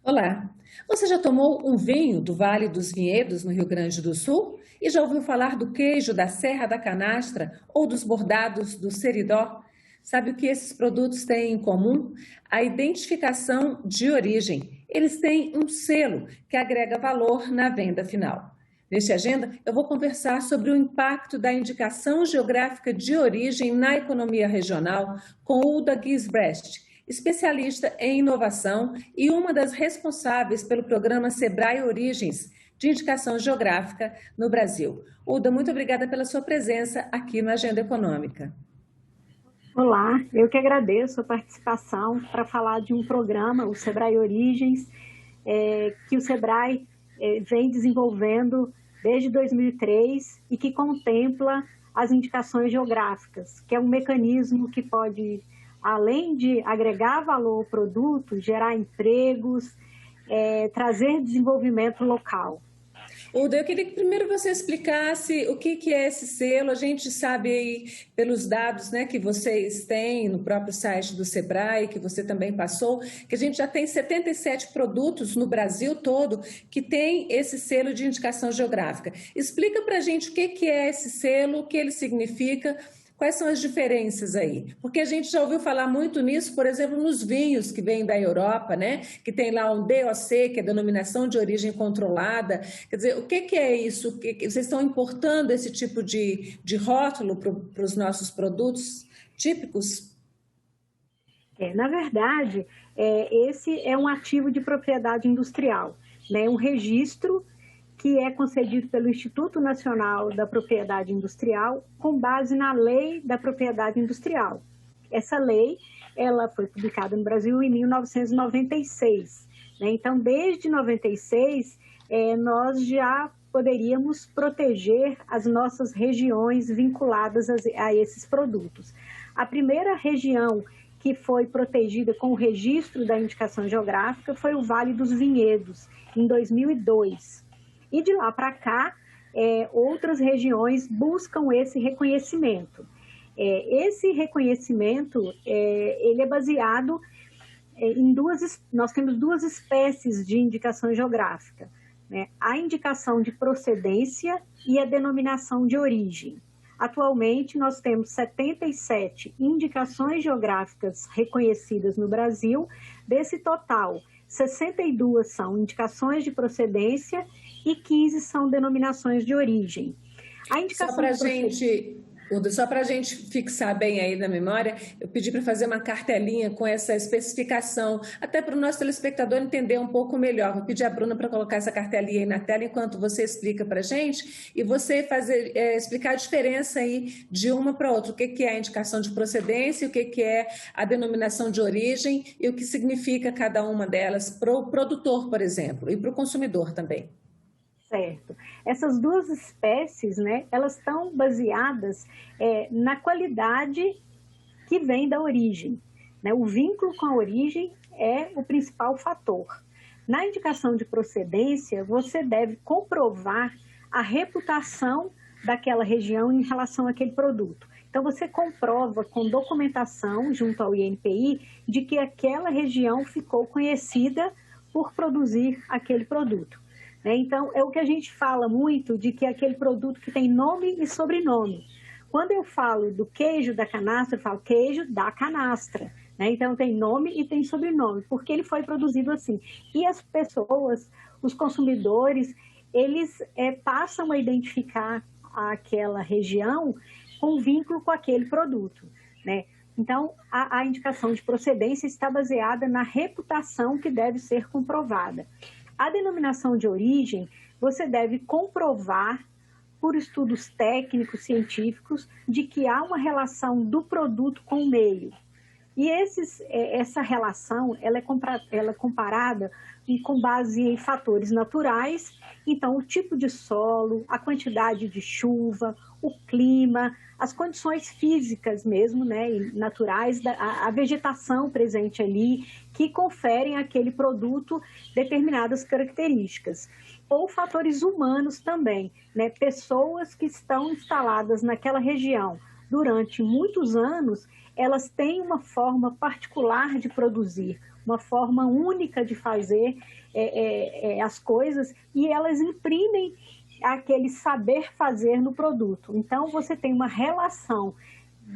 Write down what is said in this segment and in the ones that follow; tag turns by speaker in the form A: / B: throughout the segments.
A: Olá! Você já tomou um vinho do Vale dos Vinhedos, no Rio Grande do Sul? E já ouviu falar do queijo da Serra da Canastra ou dos bordados do Seridó? Sabe o que esses produtos têm em comum? A identificação de origem. Eles têm um selo que agrega valor na venda final. Neste Agenda, eu vou conversar sobre o impacto da indicação geográfica de origem na economia regional com Uda Gisbrecht, especialista em inovação e uma das responsáveis pelo programa Sebrae Origens de indicação geográfica no Brasil. Uda, muito obrigada pela sua presença aqui no Agenda Econômica.
B: Olá, eu que agradeço a participação para falar de um programa, o Sebrae Origens, que o Sebrae vem desenvolvendo desde 2003 e que contempla as indicações geográficas, que é um mecanismo que pode, além de agregar valor ao produto, gerar empregos, trazer desenvolvimento local.
A: Uda, eu queria que primeiro você explicasse o que é esse selo. A gente sabe aí, pelos dados, né, que vocês têm no próprio site do Sebrae, que você também passou, que a gente já tem 77 produtos no Brasil todo que tem esse selo de indicação geográfica. Explica para a gente o que é esse selo, o que ele significa. Quais são as diferenças aí? Porque a gente já ouviu falar muito nisso, por exemplo, nos vinhos que vêm da Europa, né? Que tem lá um DOC, que é Denominação de Origem Controlada. Quer dizer, o que é isso? Vocês estão importando esse tipo de rótulo para os nossos produtos típicos?
B: Na verdade, esse é um ativo de propriedade industrial, né? Um registro que é concedido pelo Instituto Nacional da Propriedade Industrial com base na Lei da Propriedade Industrial. Essa lei, ela foi publicada no Brasil em 1996, né? Então, desde 96, nós já poderíamos proteger as nossas regiões vinculadas a esses produtos. A primeira região que foi protegida com o registro da indicação geográfica foi o Vale dos Vinhedos, em 2002. E de lá para cá, outras regiões buscam esse reconhecimento. Esse reconhecimento, ele é baseado em nós temos duas espécies de indicação geográfica, né? A indicação de procedência e a denominação de origem. Atualmente, nós temos 77 indicações geográficas reconhecidas no Brasil. Desse total, 62 são indicações de procedência e 15 são denominações de origem.
A: A indicação só para a gente fixar bem aí na memória, eu pedi para fazer uma cartelinha com essa especificação, até para o nosso telespectador entender um pouco melhor. Vou pedir à Bruna para colocar essa cartelinha aí na tela enquanto você explica para a gente e você explicar a diferença aí de uma para outra. O que é a indicação de procedência, o que é a denominação de origem e o que significa cada uma delas para o produtor, por exemplo, e para o consumidor também.
B: Certo. Essas duas espécies, né, elas estão baseadas na qualidade que vem da origem, né? O vínculo com a origem é o principal fator. Na indicação de procedência, você deve comprovar a reputação daquela região em relação àquele produto. Então, você comprova com documentação junto ao INPI de que aquela região ficou conhecida por produzir aquele produto. Então, é o que a gente fala muito de que é aquele produto que tem nome e sobrenome. Quando eu falo do queijo da canastra, eu falo queijo da canastra, né? Então, tem nome e tem sobrenome, porque ele foi produzido assim. E as pessoas, os consumidores, eles passam a identificar aquela região com vínculo com aquele produto, né? Então, a indicação de procedência está baseada na reputação que deve ser comprovada. A denominação de origem, você deve comprovar por estudos técnicos, científicos, de que há uma relação do produto com o meio. E essa relação ela é comparada com base em fatores naturais, então o tipo de solo, a quantidade de chuva, o clima, as condições físicas mesmo, né, naturais, a vegetação presente ali, que conferem àquele produto determinadas características. Ou fatores humanos também, né, pessoas que estão instaladas naquela região durante muitos anos, elas têm uma forma particular de produzir, uma forma única de fazer as coisas, e elas imprimem aquele saber fazer no produto. Então, você tem uma relação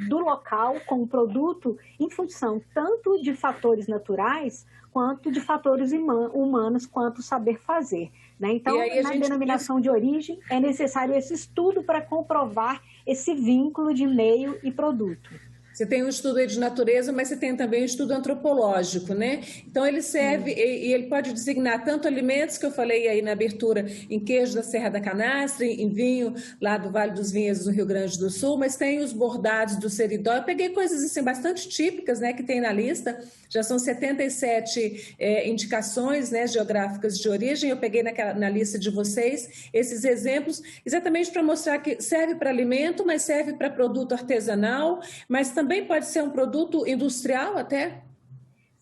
B: do local com o produto em função tanto de fatores naturais quanto de fatores humanos, quanto saber fazer, né? Então, na denominação de origem, é necessário esse estudo para comprovar esse vínculo de meio e produto.
A: Você tem um estudo aí de natureza, mas você tem também um estudo antropológico, né? Então, ele serve e ele pode designar tanto alimentos, que eu falei aí na abertura, em queijo da Serra da Canastra, em vinho lá do Vale dos Vinhedos, no Rio Grande do Sul, mas tem os bordados do Seridó. Eu peguei coisas assim, bastante típicas, né, que tem na lista. Já são 77 indicações, né, geográficas de origem. Eu peguei na lista de vocês esses exemplos, exatamente para mostrar que serve para alimento, mas serve para produto artesanal, mas também pode ser um produto industrial até?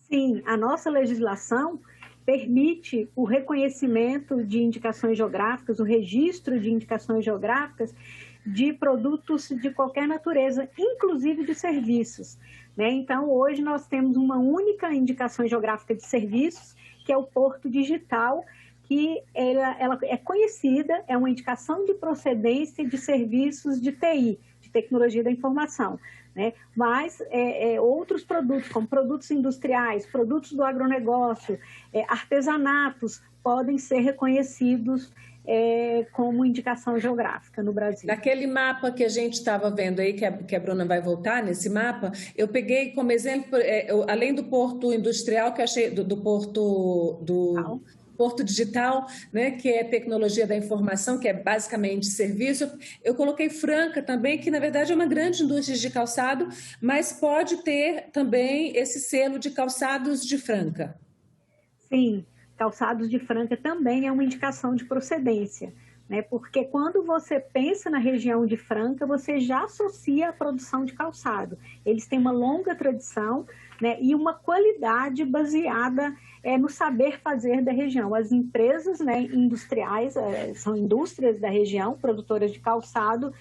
B: Sim, a nossa legislação permite o reconhecimento de indicações geográficas, o registro de indicações geográficas de produtos de qualquer natureza, inclusive de serviços, né? Então, hoje nós temos uma única indicação geográfica de serviços, que é o Porto Digital, que ela é conhecida, é uma indicação de procedência de serviços de TI, de tecnologia da informação, né? Mas outros produtos, como produtos industriais, produtos do agronegócio, artesanatos, podem ser reconhecidos como indicação geográfica no Brasil.
A: Naquele mapa que a gente estava vendo aí, que a Bruna vai voltar nesse mapa, eu peguei como exemplo, além do porto industrial, que eu achei, do porto do... Porto Digital, né, que é tecnologia da informação, que é basicamente serviço. Eu coloquei Franca também, que na verdade é uma grande indústria de calçado, mas pode ter também esse selo de calçados de Franca.
B: Sim, calçados de Franca também é uma indicação de procedência, né? Porque quando você pensa na região de Franca, você já associa a produção de calçado. Eles têm uma longa tradição, né, e uma qualidade baseada no saber fazer da região. As empresas, né, industriais, são indústrias da região, produtoras de calçado,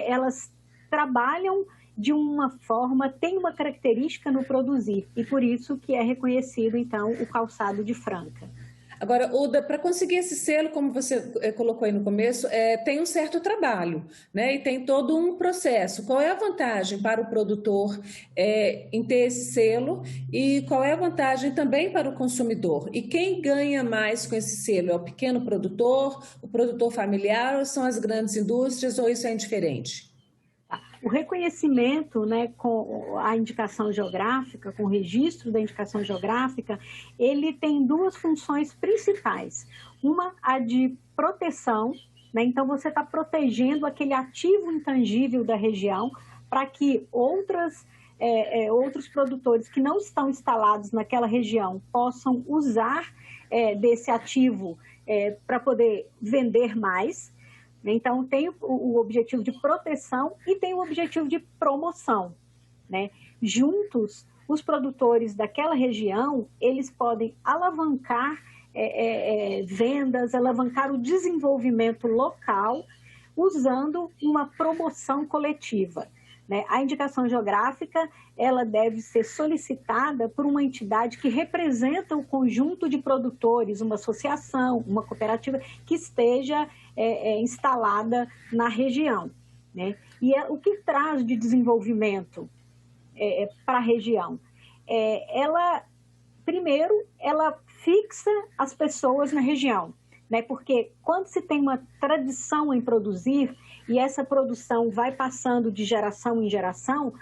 B: elas trabalham de uma forma, tem uma característica no produzir, e por isso que é reconhecido, então, o calçado de Franca.
A: Agora, Uda, para conseguir esse selo, como você colocou aí no começo, tem um certo trabalho, né? E tem todo um processo. Qual é a vantagem para o produtor em ter esse selo e qual é a vantagem também para o consumidor? E quem ganha mais com esse selo? É o pequeno produtor, o produtor familiar, ou são as grandes indústrias, ou isso é indiferente?
B: O reconhecimento, né, com a indicação geográfica, com o registro da indicação geográfica, ele tem duas funções principais. Uma, a de proteção, né? Então você está protegendo aquele ativo intangível da região para que outros produtores que não estão instalados naquela região possam usar desse ativo para poder vender mais. Então, tem o objetivo de proteção e tem o objetivo de promoção, né? Juntos, os produtores daquela região, eles podem alavancar vendas, alavancar o desenvolvimento local, usando uma promoção coletiva, né? A indicação geográfica, ela deve ser solicitada por uma entidade que representa o conjunto de produtores, uma associação, uma cooperativa que esteja instalada na região, né? E o que traz de desenvolvimento para a região? Primeiro, ela fixa as pessoas na região, né? Porque quando se tem uma tradição em produzir e essa produção vai passando de geração em geração,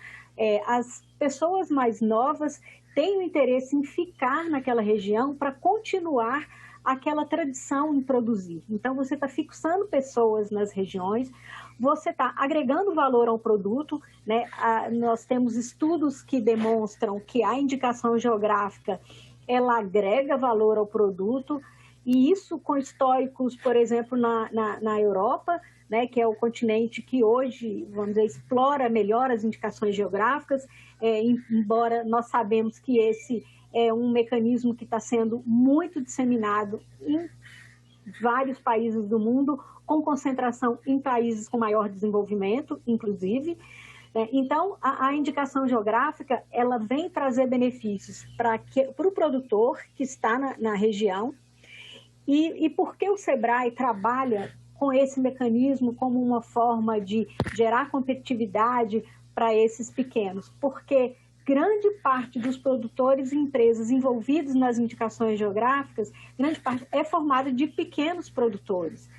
B: as pessoas mais novas têm o interesse em ficar naquela região para continuar aquela tradição em produzir. Então, você está fixando pessoas nas regiões, você está agregando valor ao produto, né? Nós temos estudos que demonstram que a indicação geográfica, ela agrega valor ao produto, e isso com históricos, por exemplo, na Europa, né, que é o continente que hoje, vamos dizer, explora melhor as indicações geográficas, embora nós sabemos que esse é um mecanismo que está sendo muito disseminado em vários países do mundo, com concentração em países com maior desenvolvimento, inclusive, né? Então, a indicação geográfica, ela vem trazer benefícios para o produtor que está na região. E por que o SEBRAE trabalha com esse mecanismo como uma forma de gerar competitividade para esses pequenos? Porque grande parte dos produtores e empresas envolvidos nas indicações geográficas, grande parte é formada de pequenos produtores,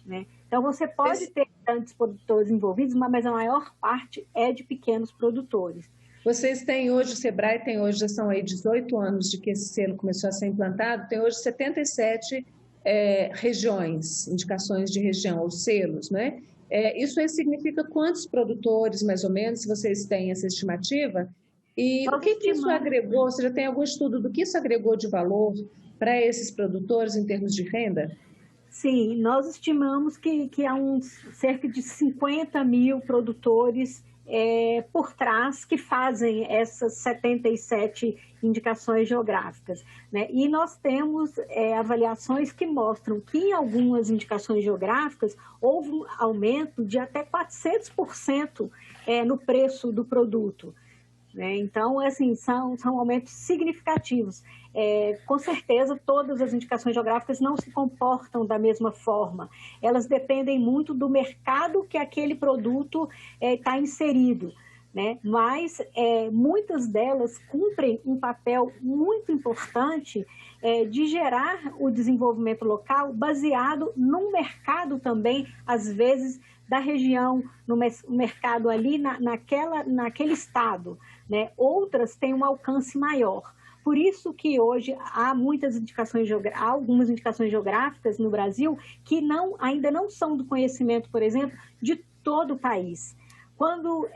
B: né? Então, você pode ter grandes produtores envolvidos, mas a maior parte é de pequenos produtores.
A: Vocês têm hoje, o SEBRAE tem hoje, já são aí 18 anos de que esse selo começou a ser implantado, tem hoje 77 regiões, indicações de região, ou selos, né? Isso aí significa quantos produtores, mais ou menos, se vocês têm essa estimativa? E o que isso agregou? Você já tem algum estudo do que isso agregou de valor para esses produtores em termos de renda?
B: Sim, nós estimamos que há cerca de 50 mil produtores por trás que fazem essas 77 indicações geográficas, né? E nós temos avaliações que mostram que em algumas indicações geográficas houve um aumento de até 400% no preço do produto, né? Então, assim, são aumentos significativos. Com certeza, todas as indicações geográficas não se comportam da mesma forma. Elas dependem muito do mercado que aquele produto está inserido, né? Mas muitas delas cumprem um papel muito importante de gerar o desenvolvimento local baseado num mercado também, às vezes, da região, no mercado ali naquele estado, né? Outras têm um alcance maior. Por isso que hoje há algumas indicações geográficas no Brasil que ainda não são do conhecimento, por exemplo, de todo o país. Quando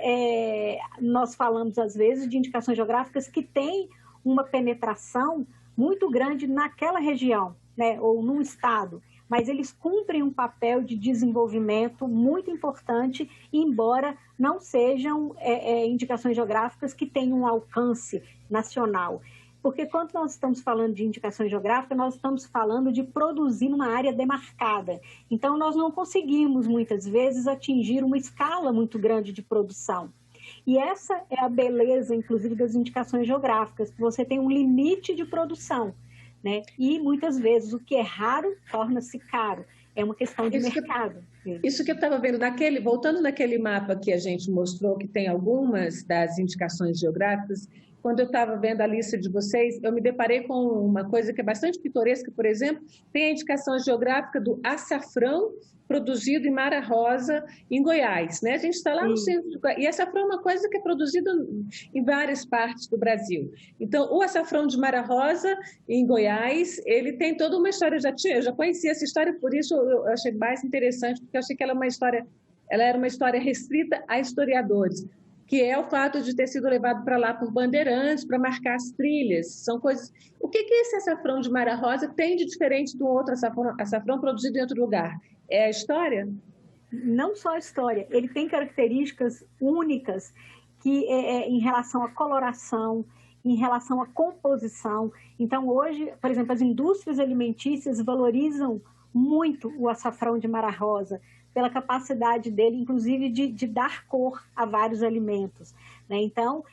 B: nós falamos, às vezes, de indicações geográficas que têm uma penetração muito grande naquela região, né, ou num estado, mas eles cumprem um papel de desenvolvimento muito importante, embora não sejam indicações geográficas que tenham um alcance nacional. Porque quando nós estamos falando de indicação geográfica, nós estamos falando de produzir numa área demarcada. Então, nós não conseguimos, muitas vezes, atingir uma escala muito grande de produção. E essa é a beleza, inclusive, das indicações geográficas, que você tem um limite de produção, né? E, muitas vezes, o que é raro torna-se caro. É uma questão de mercado.
A: Isso que eu estava vendo, voltando naquele mapa que a gente mostrou, que tem algumas das indicações geográficas, quando eu estava vendo a lista de vocês, eu me deparei com uma coisa que é bastante pitoresca, por exemplo, tem a indicação geográfica do açafrão produzido em Mara Rosa, em Goiás, né? A gente está lá no centro de Goiás, e açafrão é uma coisa que é produzida em várias partes do Brasil. Então, o açafrão de Mara Rosa, em Goiás, ele tem toda uma história, eu já conhecia essa história, por isso eu achei mais interessante, porque eu achei que ela era uma história restrita a historiadores, que é o fato de ter sido levado para lá por bandeirantes, para marcar as trilhas. São coisas... O que esse açafrão de Mara Rosa tem de diferente do outro açafrão produzido em outro lugar? É a história?
B: Não só a história, ele tem características únicas que em relação à coloração, em relação à composição. Então, hoje, por exemplo, as indústrias alimentícias valorizam muito o açafrão de Mara Rosa, pela capacidade dele, inclusive, de dar cor a vários alimentos, né? Então,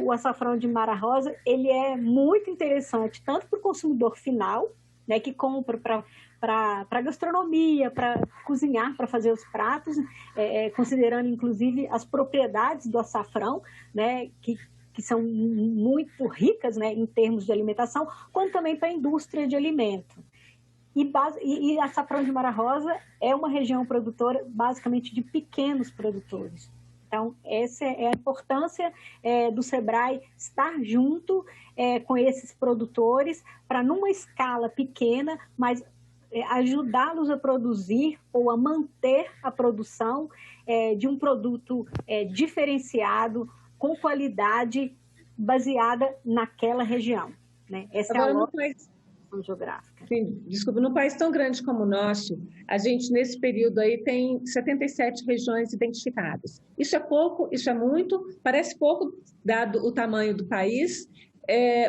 B: o açafrão de Mara Rosa, ele é muito interessante, tanto para o consumidor final, né, que compra para gastronomia, para cozinhar, para fazer os pratos, considerando, inclusive, as propriedades do açafrão, né, que são muito ricas, né, em termos de alimentação, quanto também para a indústria de alimento. E açafrão de Mara Rosa é uma região produtora basicamente de pequenos produtores. Então, essa é a importância do SEBRAE estar junto com esses produtores para, numa escala pequena, mas ajudá-los a produzir ou a manter a produção de um produto diferenciado, com qualidade baseada naquela região, né? Essa é a lógica geográfica.
A: Sim, desculpa, num país tão grande como o nosso, a gente nesse período aí tem 77 regiões identificadas. Isso é pouco, isso é muito, parece pouco dado o tamanho do país,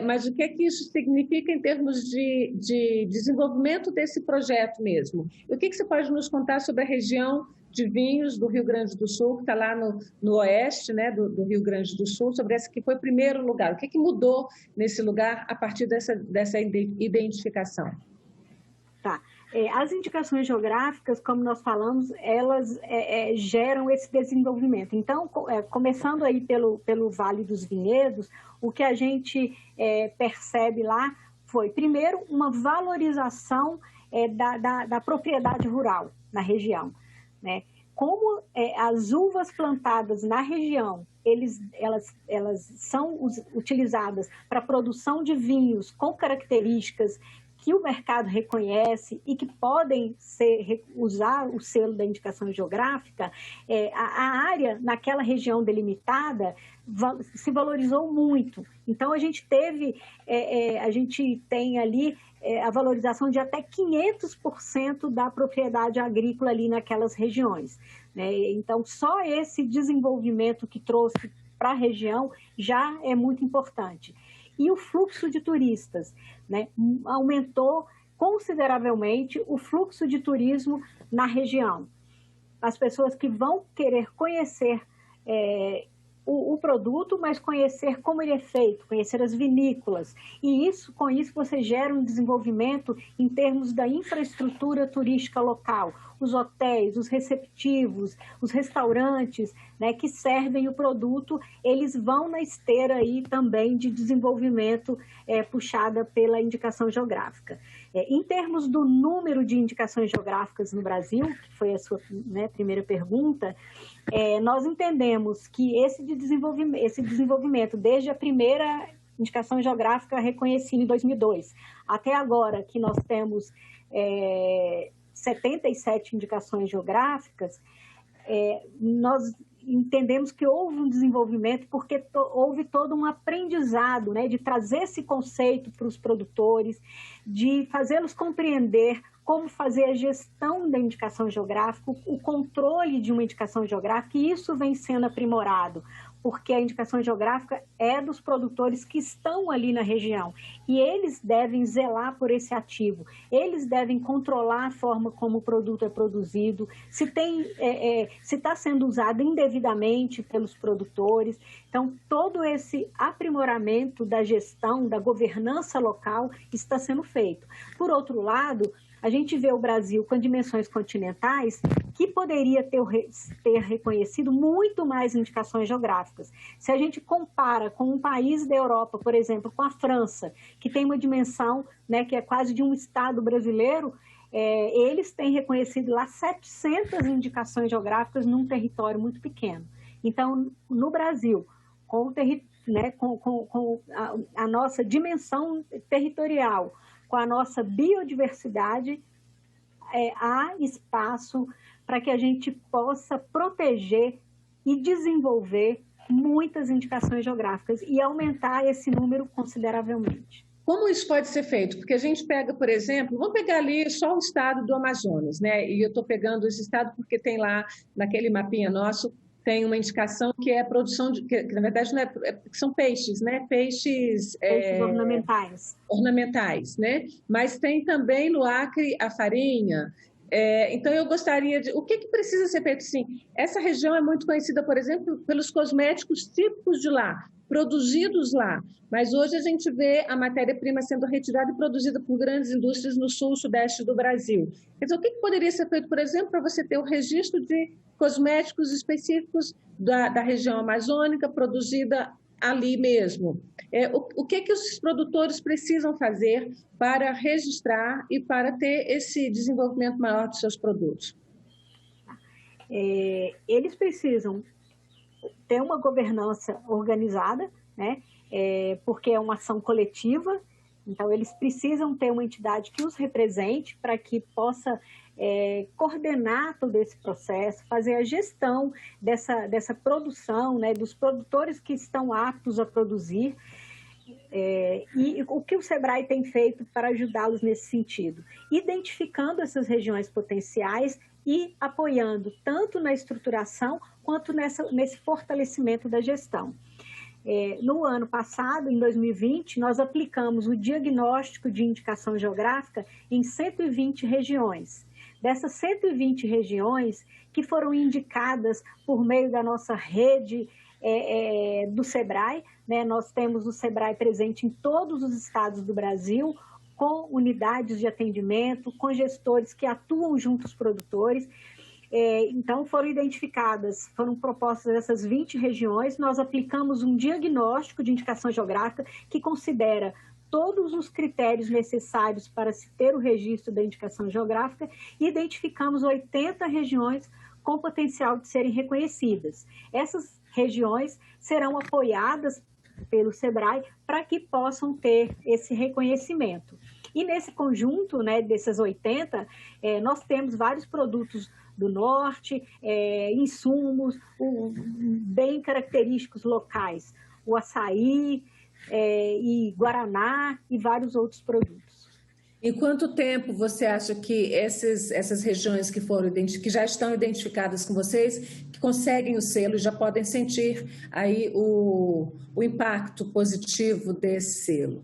A: mas o que é que isso significa em termos de desenvolvimento desse projeto mesmo? E o que você pode nos contar sobre a região de vinhos do Rio Grande do Sul, que está lá no oeste, né, do Rio Grande do Sul, sobre essa que foi o primeiro lugar. O que mudou nesse lugar a partir dessa identificação?
B: Tá. As indicações geográficas, como nós falamos, elas geram esse desenvolvimento. Então, começando aí pelo Vale dos Vinhedos, o que a gente percebe lá foi, primeiro, uma valorização da propriedade rural na região, né? Como as uvas plantadas na região, elas são utilizadas para a produção de vinhos com características que o mercado reconhece e que podem usar o selo da indicação geográfica, a área naquela região delimitada se valorizou muito. Então, a gente tem ali a valorização de até 500% da propriedade agrícola ali naquelas regiões, né? Então, só esse desenvolvimento que trouxe para a região já é muito importante. E o fluxo de turistas, né? Aumentou consideravelmente o fluxo de turismo na região. As pessoas que vão querer conhecer o produto, mas conhecer como ele é feito, conhecer as vinícolas. E com isso você gera um desenvolvimento em termos da infraestrutura turística local, os hotéis, os receptivos, os restaurantes, né, que servem o produto, eles vão na esteira aí também de desenvolvimento puxada pela indicação geográfica. Em termos do número de indicações geográficas no Brasil, que foi a sua, né, primeira pergunta, nós entendemos que esse desenvolvimento, desde a primeira indicação geográfica reconhecida em 2002, até agora que nós temos 77 indicações geográficas, nós entendemos que houve um desenvolvimento porque houve todo um aprendizado, né, de trazer esse conceito para os produtores, de fazê-los compreender como fazer a gestão da indicação geográfica, o controle de uma indicação geográfica, e isso vem sendo aprimorado, porque a indicação geográfica é dos produtores que estão ali na região, e eles devem zelar por esse ativo, eles devem controlar a forma como o produto é produzido, se está sendo usado indevidamente pelos produtores. Então, todo esse aprimoramento da gestão, da governança local está sendo feito. Por outro lado, a gente vê o Brasil com dimensões continentais que poderia ter reconhecido muito mais indicações geográficas. Se a gente compara com um país da Europa, por exemplo, com a França, que tem uma dimensão, né, que é quase de um estado brasileiro, eles têm reconhecido lá 700 indicações geográficas num território muito pequeno. Então, no Brasil, com a nossa dimensão territorial, com a nossa biodiversidade, há espaço para que a gente possa proteger e desenvolver muitas indicações geográficas e aumentar esse número consideravelmente.
A: Como isso pode ser feito? Porque a gente pega, por exemplo, vamos pegar ali só o estado do Amazonas, né? E eu estou pegando esse estado porque tem lá, naquele mapinha nosso, tem uma indicação que é a produção que na verdade não são peixes, né? Peixes
B: ornamentais.
A: Ornamentais, né? Mas tem também no Acre a farinha. Então eu gostaria de... O que precisa ser feito? Sim, essa região é muito conhecida, por exemplo, pelos cosméticos típicos de lá, produzidos lá. Mas hoje a gente vê a matéria-prima sendo retirada e produzida por grandes indústrias no sul e sudeste do Brasil. Quer dizer, o que poderia ser feito, por exemplo, para você ter o registro de cosméticos específicos da região amazônica, produzida ali mesmo? O que os produtores precisam fazer para registrar e para ter esse desenvolvimento maior dos seus produtos?
B: Eles precisam ter uma governança organizada, né? Porque é uma ação coletiva, então eles precisam ter uma entidade que os represente para que possa coordenar todo esse processo, fazer a gestão dessa produção, né, dos produtores que estão aptos a produzir. E o que o SEBRAE tem feito para ajudá-los nesse sentido? Identificando essas regiões potenciais e apoiando tanto na estruturação quanto nesse fortalecimento da gestão. No ano passado, em 2020, nós aplicamos o diagnóstico de indicação geográfica em 120 regiões. dessas 120 regiões que foram indicadas por meio da nossa rede do SEBRAE, né? Nós temos o SEBRAE presente em todos os estados do Brasil, com unidades de atendimento, com gestores que atuam junto aos produtores. Então, foram propostas essas 20 regiões, nós aplicamos um diagnóstico de indicação geográfica que considera todos os critérios necessários para se ter o registro da indicação geográfica e identificamos 80 regiões com potencial de serem reconhecidas. Essas regiões serão apoiadas pelo SEBRAE para que possam ter esse reconhecimento. E nesse conjunto, né, desses 80, nós temos vários produtos do norte, insumos bem característicos locais, o açaí e guaraná e vários outros produtos.
A: Em quanto tempo você acha que essas regiões que já estão identificadas com vocês, que conseguem o selo, já podem sentir aí o impacto positivo desse selo?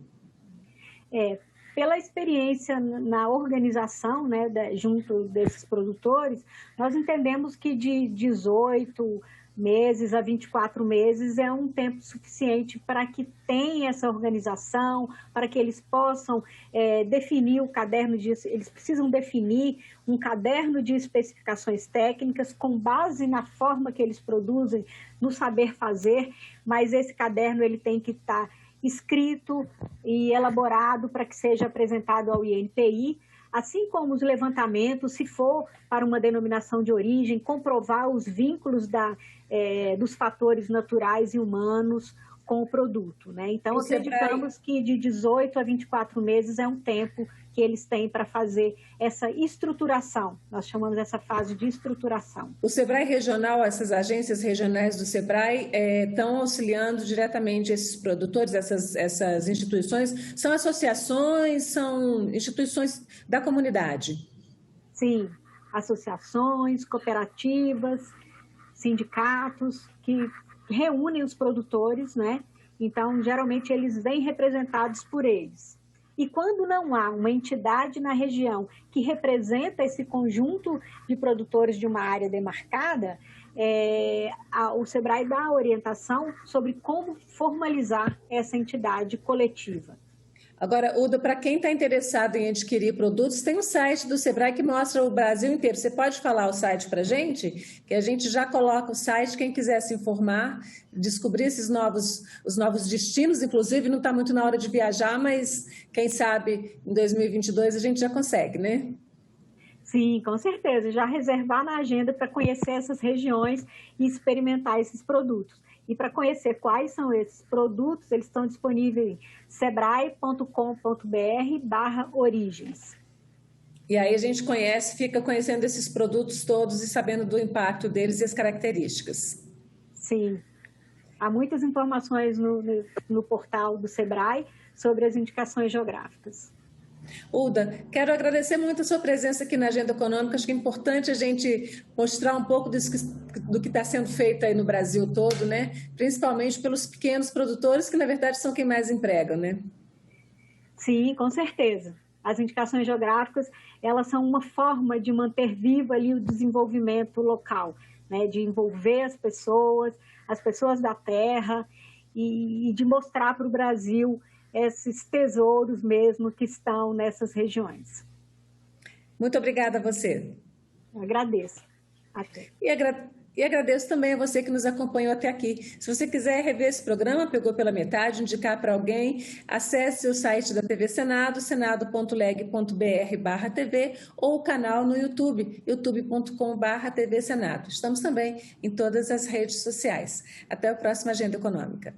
B: Pela experiência na organização, né, junto desses produtores, nós entendemos que de 18 meses a 24 meses é um tempo suficiente para que tenha essa organização, para que eles possam definir o caderno eles precisam definir um caderno de especificações técnicas com base na forma que eles produzem, no saber fazer, mas esse caderno ele tem que estar escrito e elaborado para que seja apresentado ao INPI, assim como os levantamentos, se for para uma denominação de origem, comprovar os vínculos dos fatores naturais e humanos com o produto, né? Então, acreditamos que de 18 a 24 meses é um tempo que eles têm para fazer essa estruturação. Nós chamamos essa fase de estruturação.
A: O SEBRAE regional, essas agências regionais do SEBRAE estão auxiliando diretamente esses produtores, essas instituições? São associações, são instituições da comunidade?
B: Sim, associações, cooperativas, sindicatos que reúnem os produtores, né? Então, geralmente, eles vêm representados por eles. E quando não há uma entidade na região que representa esse conjunto de produtores de uma área demarcada, o SEBRAE dá a orientação sobre como formalizar essa entidade coletiva.
A: Agora, Uda, para quem está interessado em adquirir produtos, tem um site do SEBRAE que mostra o Brasil inteiro. Você pode falar o site para a gente? Que a gente já coloca o site, quem quiser se informar, descobrir os novos destinos, inclusive não está muito na hora de viajar, mas quem sabe em 2022 a gente já consegue, né?
B: Sim, com certeza. Já reservar na agenda para conhecer essas regiões e experimentar esses produtos. E para conhecer quais são esses produtos, eles estão disponíveis em sebrae.com.br/origens.
A: E aí a gente fica conhecendo esses produtos todos e sabendo do impacto deles e as características.
B: Sim. Há muitas informações no portal do SEBRAE sobre as indicações geográficas.
A: Uda, quero agradecer muito a sua presença aqui na Agenda Econômica. Acho que é importante a gente mostrar um pouco do que está sendo feito aí no Brasil todo, né? Principalmente pelos pequenos produtores, que na verdade são quem mais empregam, né?
B: Sim, com certeza. As indicações geográficas, elas são uma forma de manter vivo ali o desenvolvimento local, né? De envolver as pessoas da terra e de mostrar para o Brasil esses tesouros mesmo que estão nessas regiões.
A: Muito obrigada a você.
B: Agradeço. Até.
A: E agradeço também a você que nos acompanhou até aqui. Se você quiser rever esse programa, pegou pela metade, indicar para alguém, acesse o site da TV Senado, senado.leg.br/TV, ou o canal no YouTube, youtube.com/TV Senado. Estamos também em todas as redes sociais. Até a próxima Agenda Econômica.